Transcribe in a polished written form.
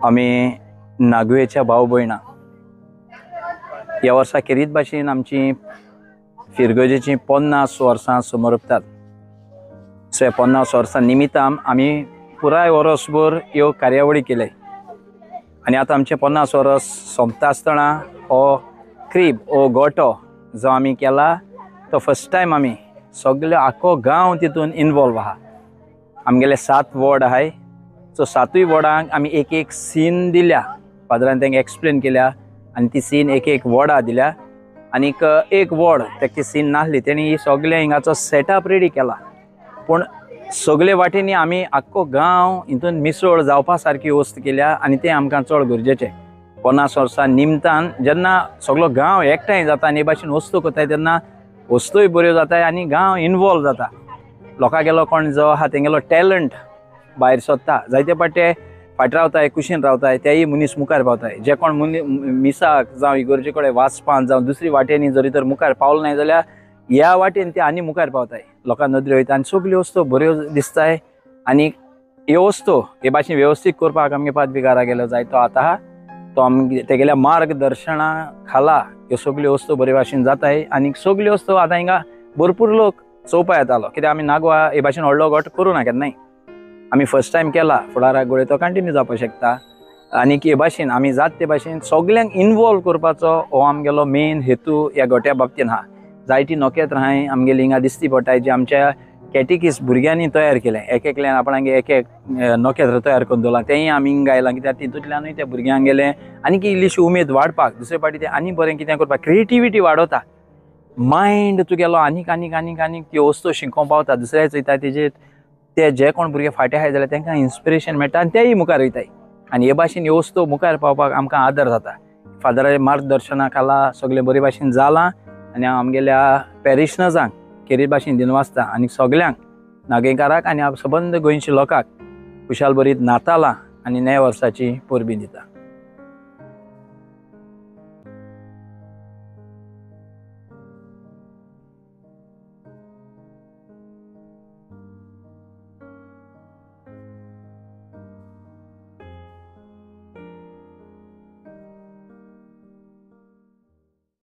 आम्ही नागवेच्या भाऊ भयणां ह्या वर्सा खेरीत भाशेन आमची फिरगजेची 50 वर्सां समोरपतात। सो 50 वर्सां निमित्तान आमी पुराय वर्सभर ह्यो कार्यावळी केले आनी आतां आमचे 50 वर्स सोंपता आसतना हो क्रीब हो गोठो जो आमी केला तो फर्स्ट टायम आमी सगळे आखो गांव तितून इनवॉल्व आहा। आमगेले 7 वॉर्ड आहाय। सो 7 वॉर्डांक आमी एक एक सीन दिल्या, फादरान तांकां एक्सप्लेन केल्या आनी ती सीन एक एक वॉर्डा दिल्या आनीक एक वॉर्ड ताका सीन नासली तेणी सगळे हिंगाचो सेटअप रेडी केला। पूण सगळे वाटेनी आमी आख्खो गांव हितून मिसळ जावपा सारकी वस्त केल्या आनी तें आमकां चड गरजेचें। 50 वर्सां निमतान जेन्ना सगळो गांव एकठांय जाता आनी हे भाशेन वस्तू करताय तेन्ना वस्तूय बऱ्यो जाताय आनी गांव इनवॉल्व जाता। लोकांगेलो कोण जो आहा तेंगेलो टॅलंट भायर सोदता, जायते पाटे फाट रावताय कुशीन रावताय तेय मनीस मुखार पावताय। जे कोण मिसाक जावं इगर्जे कडेन वाचपान जावं दुसरी वाटेनी जरी तर मुखार पावल ना जाल्यार ह्या वाटेन ते आनी मुखार पावताय, लोकां नदरी वयता आनी सगल्यो वस्तू बऱ्यो दिसताय। आनी ह्यो वस्तू हे भाशेन वेवस्थीत करपाक आमगे पाद्विकारा गेलो जायतो आतां तो आमगे तेगेल्या मार्गदर्शना खाला ह्यो सगल्यो वस्तू बरे भाशेन जाताय आनी सगल्यो वस्तू आतां हिंगा भरपूर लोक चोवपा येतालो, कित्याक आमी नागवा हे भाशेन व्हडलो गोठ करूं ना केन्नाय। आमी फर्स्ट टायम केला, फुडाराक गोळे तो कंटिन्यू जावपाक शकता आनी हे भाशेन आमी जात ते भाशेन सगल्यांक इनवॉल्व करपाचो हो आमगेलो मेन हेतू ह्या गोट्या बाबतीन आहा। जायती नोकेत्रां हाय आमगेली हिंगा दिसती पडटाय जी आमच्या कॅटिकिस भुरग्यांनी तयार केलें। एक एकल्यान आपणागे एक एक नोकेत्र तयार करून दवरला, तेंय आमी हिंगा आयलां कित्याक तितूंतल्यानूय त्या भुरग्यांक गेलें आनी की इल्लीशी उमेद वाडपाक, दुसरे फावटी ते आनी बरें कितें करपाक क्रिएटिविटी वाडोवता, मायंड तुगेलो आनीक आनीक आनीक आनीक त्यो वस्तू शिकोवंक पावता। दुसऱ्या चयता तेजेर ते जे कोण भुरगे फाटे आहाय जाल्यार तांकां इन्स्पिरेशन मेळटा आनी तेय मुखार वयताय आनी हे भाशेन ह्यो वस्तू मुखार पावपाक आमकां आदर जाता। फादराच्या मार्गदर्शना खाला सगळें बरे भाशेन जालां आनी हांव आमगेल्या पॅरिशनर्सांक खेरीत भाशेन दिनवासता आनी सगल्यांक नागेकाराक आनी सबंद गोंयच्या लोकांक खुशाल बरीत नातालां आनी नव्या वर्साची परबीं दिता।